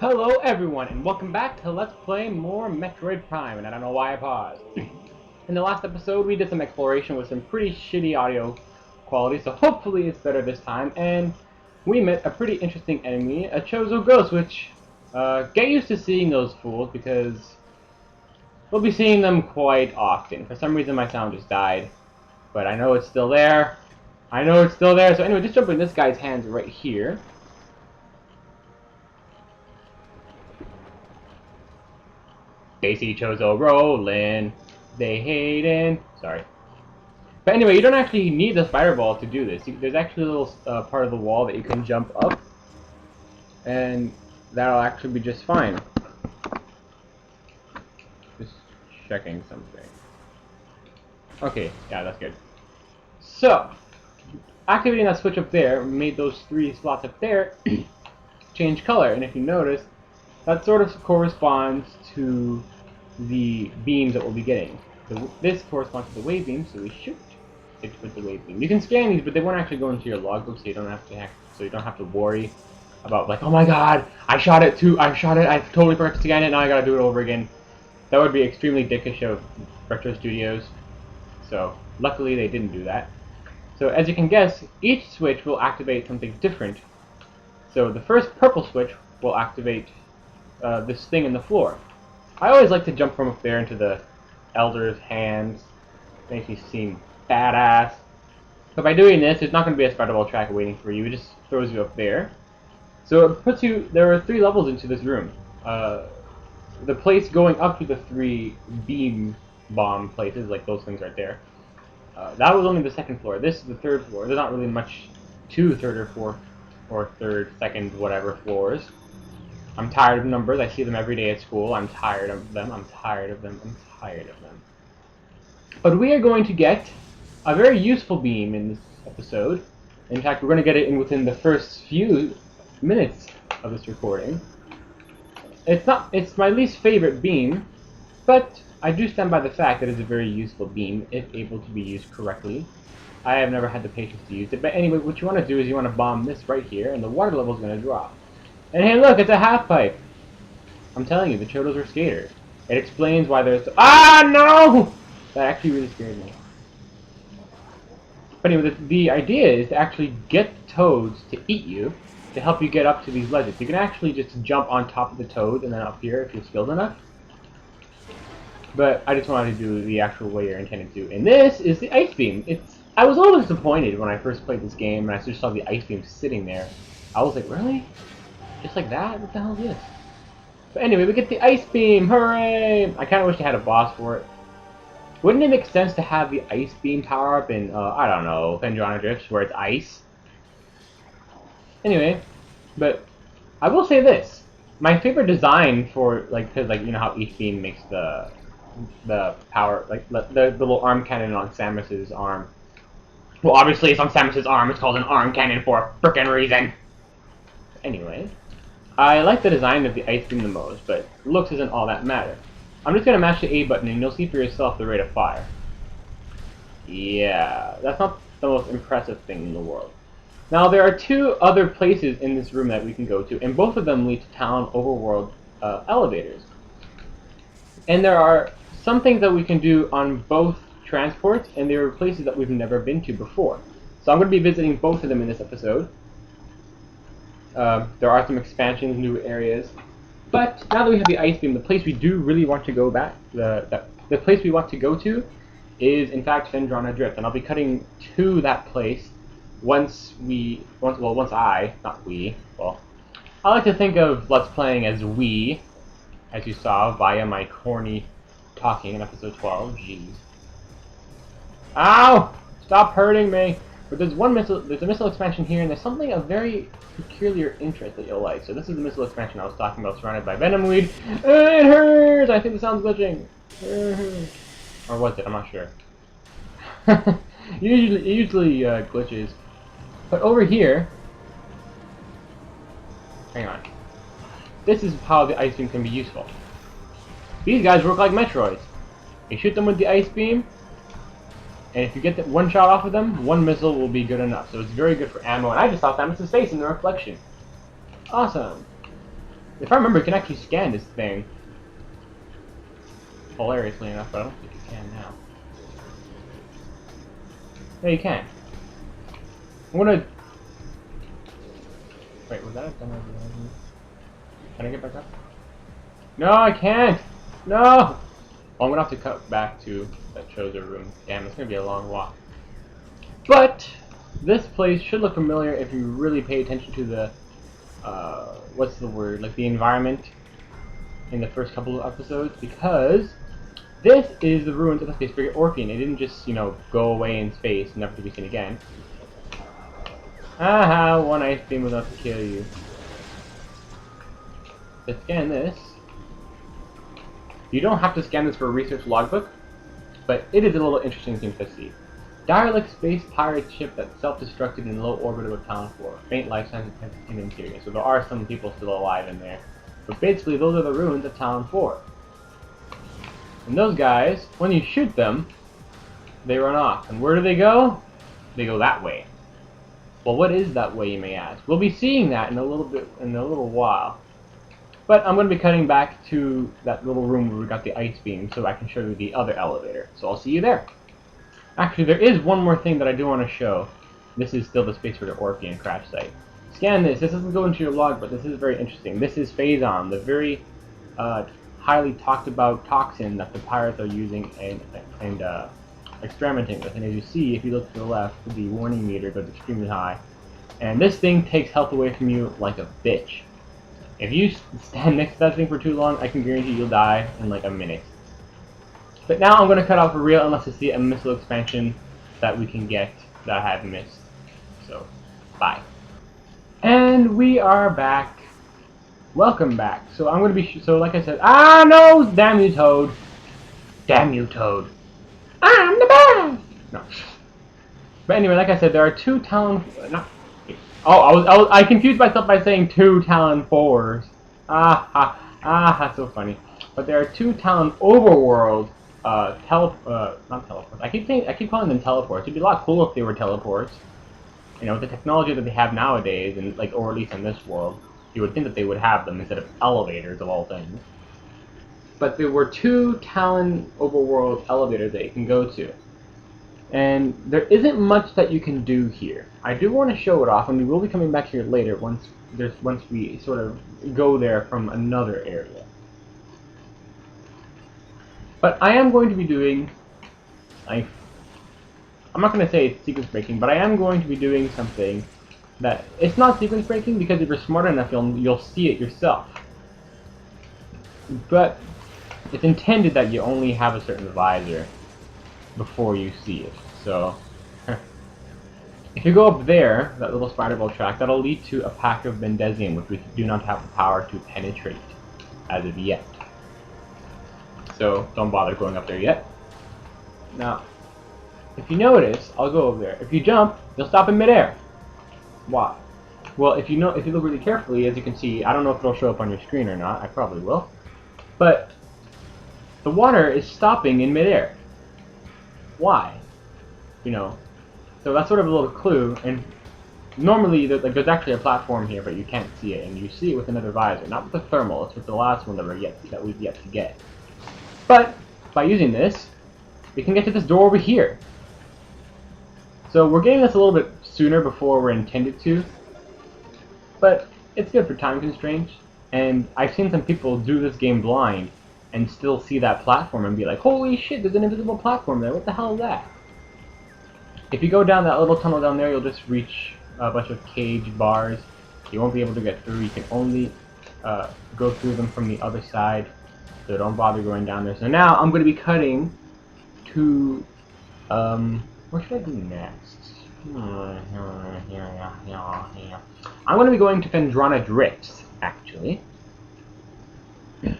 Hello everyone, and welcome back to Let's Play more Metroid Prime, and I don't know why I paused. In the last episode, we did some exploration with some pretty shitty audio quality, so hopefully it's better this time, and we met a pretty interesting enemy, a Chozo Ghost, which, get used to seeing those fools, because we'll be seeing them quite often. For some reason my sound just died, but I know it's still there. I know it's still there, so anyway, just jump in this guy's hands right here. They see Chozo rolling, they hating. Sorry. But anyway, you don't actually need the spider ball to do this. There's actually a little part of the wall that you can jump up, and that'll actually be just fine. Just checking something. Okay, yeah, that's good. So, activating that switch up there made those three slots up there change color, and if you notice, that sort of corresponds to the beams that we'll be getting. So this corresponds to the wave beam, so we shoot it with the wave beam. You can scan these, but they won't actually go into your logbook, so you don't have to worry about like, oh my god, I shot it, I totally forgot to scan it, now I gotta do it over again. That would be extremely dickish of Retro Studios. So luckily they didn't do that. So as you can guess, each switch will activate something different. So the first purple switch will activate this thing in the floor. I always like to jump from up there into the Elder's hands. Makes me seem badass. But by doing this, there's not going to be a spider ball track waiting for you. It just throws you up there. So it puts you. There are 3 levels into this room. The place going up to the 3 beam bomb places, like those things right there. That was only the 2nd floor. This is the 3rd floor. There's not really much to 3rd or 4th or 3rd, 2nd, whatever floors. I'm tired of numbers. I see them every day at school. I'm tired of them. I'm tired of them. I'm tired of them. But we are going to get a very useful beam in this episode. In fact, we're going to get it in within the first few minutes of this recording. It's my least favorite beam, but I do stand by the fact that it's a very useful beam if able to be used correctly. I have never had the patience to use it, but anyway, what you want to do is you want to bomb this right here, and the water level is going to drop. And hey, look, it's a half pipe. I'm telling you, the Chodos are skaters. It explains why there's... Ah, no! That actually really scared me. But anyway, the idea is to actually get toads to eat you, to help you get up to these ledges. You can actually just jump on top of the toad and then up here if you're skilled enough. But I just wanted to do the actual way you're intended to. And this is the ice beam. I was always disappointed when I first played this game and I just saw the ice beam sitting there. I was like, really? Just like that? What the hell is this? But anyway, we get the ice beam! Hooray! I kind of wish I had a boss for it. Wouldn't it make sense to have the ice beam power up in, I don't know, Phendrana Drifts, where it's ice? Anyway, but I will say this. My favorite design for, because you know how each beam makes the power, like, the little arm cannon on Samus's arm. Well, obviously it's on Samus's arm, it's called an arm cannon for a frickin' reason. Anyway. I like the design of the ice beam the most, but looks isn't all that matter. I'm just going to mash the A button and you'll see for yourself the rate of fire. Yeah, that's not the most impressive thing in the world. Now there are 2 other places in this room that we can go to, and both of them lead to town overworld elevators. And there are some things that we can do on both transports, and there are places that we've never been to before. So I'm going to be visiting both of them in this episode. There are some expansions, new areas, but now that we have the ice beam, the place we do really want to go back, the place we want to go to, is in fact Phendrana Drift, and I'll be cutting to that place once I, not we, well, I like to think of Let's Playing as we, as you saw via my corny talking in episode 12. Jeez. Ow! Stop hurting me! But there's a missile expansion here, and there's something of very peculiar interest that you'll like. So this is the missile expansion I was talking about, surrounded by venom weed. It hurts! I think the sound's glitching. Or was it? I'm not sure. it usually glitches. But over here, hang on. This is how the ice beam can be useful. These guys work like Metroids. You shoot them with the ice beam, and if you get one shot off of them, 1 missile will be good enough. So it's very good for ammo. And I just saw Samus's face in the reflection. Awesome. If I remember, you can actually scan this thing. Hilariously enough, but I don't think you can now. Yeah, you can. I'm gonna... Wait, was that a demo? Can I get back up? No, I can't! No! Well, I'm gonna have to cut back to that Chozo room. Damn, it's gonna be a long walk. But this place should look familiar if you really pay attention to the what's the word? Like the environment in the first couple of episodes, because this is the ruins of the space frigate Orphean. It didn't just, you know, go away in space, never to be seen again. Aha, one ice beam was enough to kill you. Let's scan this. You don't have to scan this for a research logbook, but it is a little interesting thing to see. Derelict space pirate ship that self-destructed in low orbit of a town floor. Faint life signs in the interior. So there are some people still alive in there. But basically, those are the ruins of Town 4. And those guys, when you shoot them, they run off. And where do they go? They go that way. Well, what is that way, you may ask? We'll be seeing that in a little while. But I'm going to be cutting back to that little room where we got the ice beam so I can show you the other elevator. So I'll see you there. Actually, there is one more thing that I do want to show. This is still the Space Frigate Orphean crash site. Scan this. This doesn't go into your log, but this is very interesting. This is Phazon, the very highly talked about toxin that the pirates are using and experimenting with. And as you see, if you look to the left, the warning meter goes extremely high. And this thing takes health away from you like a bitch. If you stand next to that thing for too long, I can guarantee you'll die in like a minute. But now I'm going to cut off for real unless I see a missile expansion that we can get that I have missed. So, bye. And we are back. Welcome back. So I'm going to be, so like I said, no! Damn you, Toad. Damn you, Toad. I'm the best! No. But anyway, like I said, there are two Talon, I confused myself by saying two Talon 4s. That's so funny. But there are two Talon overworld not teleports. I keep calling them teleports. It'd be a lot cooler if they were teleports. You know, with the technology that they have nowadays, and like, or at least in this world, you would think that they would have them instead of elevators of all things. But there were two Talon overworld elevators that you can go to, and there isn't much that you can do here. I do want to show it off, and we will be coming back here later once we sort of go there from another area. But I am going to be doing, I'm not going to say it's sequence breaking, but I am going to be doing something that, it's not sequence breaking because if you're smart enough you'll see it yourself. But it's intended that you only have a certain visor before you see it. So, if you go up there, that little spider ball track, that'll lead to a pack of Bendezium, which we do not have the power to penetrate as of yet. So don't bother going up there yet. Now, if you notice, I'll go over there. If you jump, you'll stop in midair. Why? Well, if you look really carefully, as you can see, I don't know if it'll show up on your screen or not. I probably will. But the water is stopping in midair. Why? You know. So that's sort of a little clue. And normally, there's actually a platform here, but you can't see it, and you see it with another visor, not with the thermal. It's with the last one that we've yet to get. But by using this, we can get to this door over here. So we're getting this a little bit sooner before we're intended to, but it's good for time constraints. And I've seen some people do this game blind and still see that platform and be like, holy shit, there's an invisible platform there, what the hell is that? If you go down that little tunnel down there, you'll just reach a bunch of cage bars. You won't be able to get through, you can only go through them from the other side. So don't bother going down there. So now I'm going to be cutting to, what should I do next? I'm going to be going to Phendrana Drifts, actually. The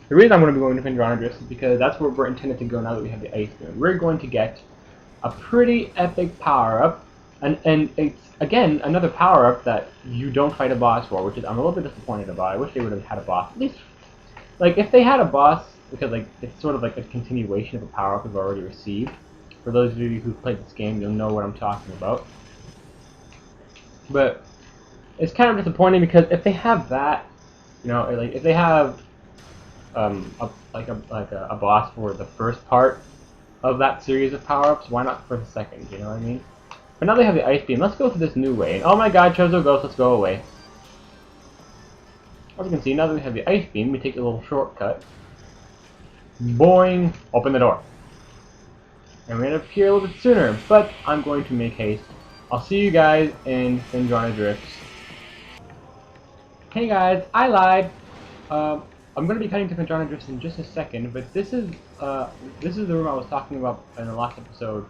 reason I'm going to be going to Phendrana Drifts is because that's where we're intended to go now that we have the ice beam. We're going to get a pretty epic power-up, and it's, again, another power-up that you don't fight a boss for, which is I'm a little bit disappointed about. I wish they would have had a boss, at least. Like, if they had a boss, because like it's sort of like a continuation of a power-up we've already received. For those of you who've played this game, you'll know what I'm talking about. But it's kind of disappointing because if they have that, You know, like if they have a boss for the first part of that series of power-ups, why not for the second? You know what I mean? But now they have the ice beam. Let's go to this new way. And oh my God, Chozo Ghost, let's go away. As you can see, now that we have the ice beam, we take a little shortcut. Boing! Open the door. And we're gonna appear a little bit sooner, but I'm going to make haste. I'll see you guys in Phendrana Drifts. Hey guys, I lied. I'm going to be cutting to Phendrana Drifts in just a second, but this is the room I was talking about in the last episode.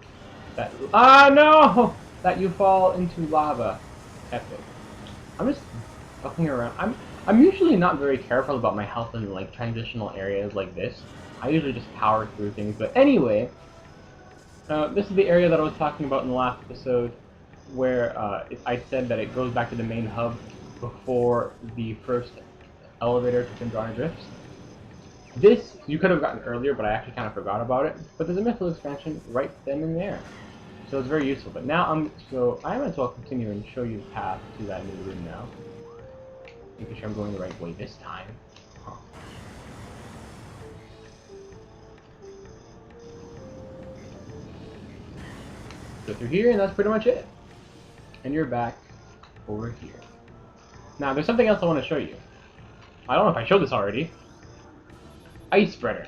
That no! That you fall into lava. Epic. I'm just fucking around. I'm usually not very careful about my health in like transitional areas like this. I usually just power through things. But anyway, this is the area that I was talking about in the last episode, where I said that it goes back to the main hub before the first elevator to Phendrana Drifts. This you could have gotten earlier, but I actually kind of forgot about it. But there's a mythical expansion right then and there, so it's very useful. But now I might as well continue and show you the path to that new room now. Making sure I'm going the right way this time. Huh. Go through here, and that's pretty much it. And you're back over here. Now, there's something else I want to show you. I don't know if I showed this already. Ice Spreader.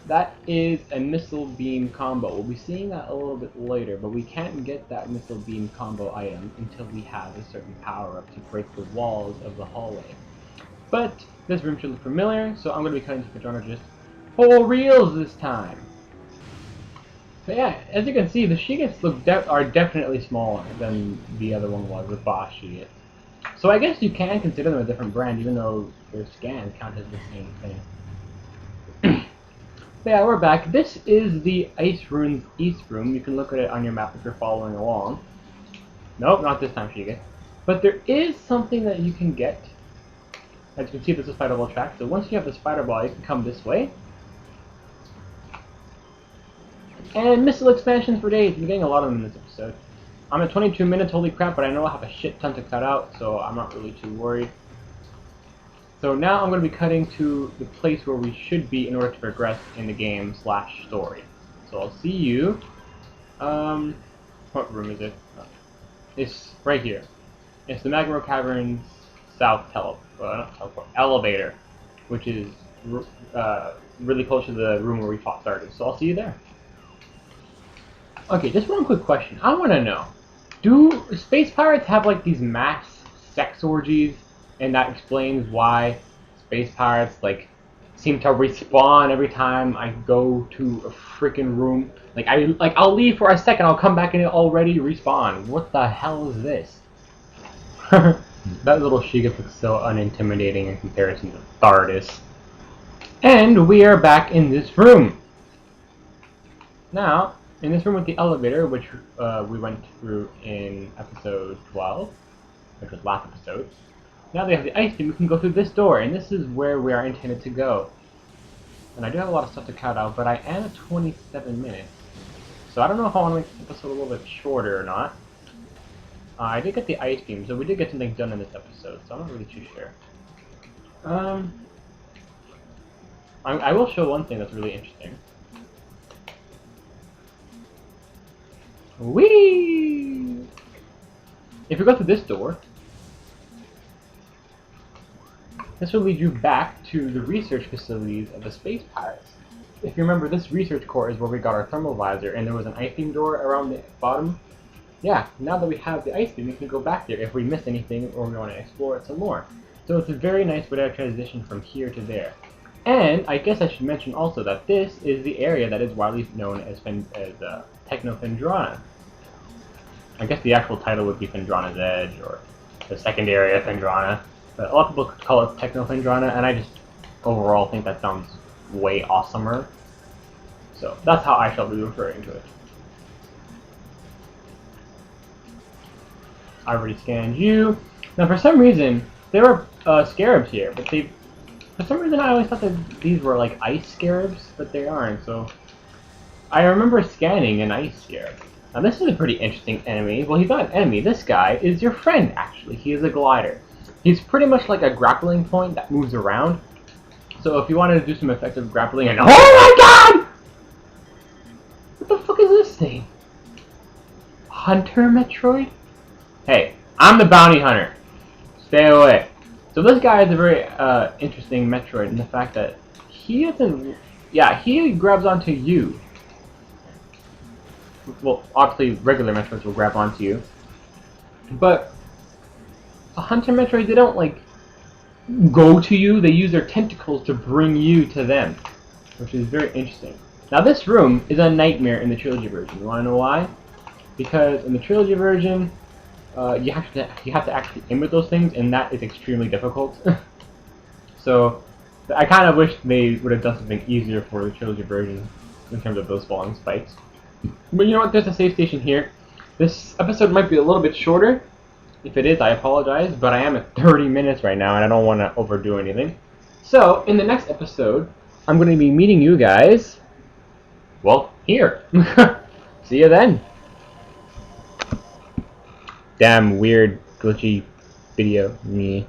That is a missile beam combo. We'll be seeing that a little bit later, but we can't get that missile beam combo item until we have a certain power-up to break the walls of the hallway. But this room should look familiar, so I'm going to be cutting to Phendrana just for reals this time. So yeah, as you can see, the Shigets are definitely smaller than the other one was, the boss Shiget. So I guess you can consider them a different brand, even though their scans count as the same thing. So yeah, we're back. This is the Ice Ruins East room. You can look at it on your map if you're following along. Nope, not this time, Shiget. But there is something that you can get. As you can see, there's a spider ball track. So once you have the spider ball, you can come this way. And missile expansions for days. I'm getting a lot of them in this episode. I'm at 22 minutes, holy crap, but I know I have a shit ton to cut out, so I'm not really too worried. So now I'm going to be cutting to the place where we should be in order to progress in the game / story. So I'll see you. What room is it? It's right here. It's the Magma Caverns South elevator, which is really close to the room where we fought started. So I'll see you there. Okay, just one quick question. I want to know, do space pirates have like these mass sex orgies, and that explains why space pirates like seem to respawn every time I go to a freaking room? I'll leave for a second, I'll come back and it already respawn. What the hell is this? That little Shiget looks so unintimidating in comparison to Thardis. And we are back in this room. Now, in this room with the elevator, which we went through in episode 12, which was last episode. Now they have the ice beam, we can go through this door, and this is where we are intended to go. And I do have a lot of stuff to cut out, but I am at 27 minutes. So I don't know if I want to make this episode a little bit shorter or not. I did get the ice beam, so we did get something done in this episode, so I'm not really too sure. I will show one thing that's really interesting. Whee! If we go through this door, this will lead you back to the research facilities of the space pirates. If you remember, this research core is where we got our thermal visor, and there was an ice beam door around the bottom. Yeah, now that we have the ice beam, we can go back there if we miss anything or we want to explore it some more. So it's a very nice way to transition from here to there. And I guess I should mention also that this is the area that is widely known as Techno Phendrana. I guess the actual title would be Phendrana's Edge, or the second area of Phendrana. But a lot of people call it Techno Phendrana, and I just overall think that sounds way awesomer. So that's how I shall be referring to it. I already scanned you. Now for some reason, there are scarabs here, but for some reason I always thought that these were like ice scarabs, but they aren't, so I remember scanning an ice scarab. Now this is a pretty interesting enemy. Well, he's not an enemy. This guy is your friend, actually. He is a glider. He's pretty much like a grappling point that moves around. So if you wanted to do some effective grappling and... Oh my god! What the fuck is this thing? Hunter Metroid? Hey, I'm the bounty hunter. Stay away. So this guy is a very interesting Metroid in the fact that he doesn't... Yeah, he grabs onto you. Well, obviously regular Metroids will grab onto you. But a Hunter Metroid, they don't like go to you, they use their tentacles to bring you to them, which is very interesting. Now this room is a nightmare in the trilogy version. You want to know why? Because in the trilogy version, you have to actually aim with those things, and that is extremely difficult. So I kind of wish they would have done something easier for the trilogy version in terms of those falling spikes. But you know what? There's a save station here. This episode might be a little bit shorter. If it is, I apologize, but I am at 30 minutes right now, and I don't want to overdo anything. So, in the next episode, I'm going to be meeting you guys, well, here. See you then. Damn weird, glitchy video. Me.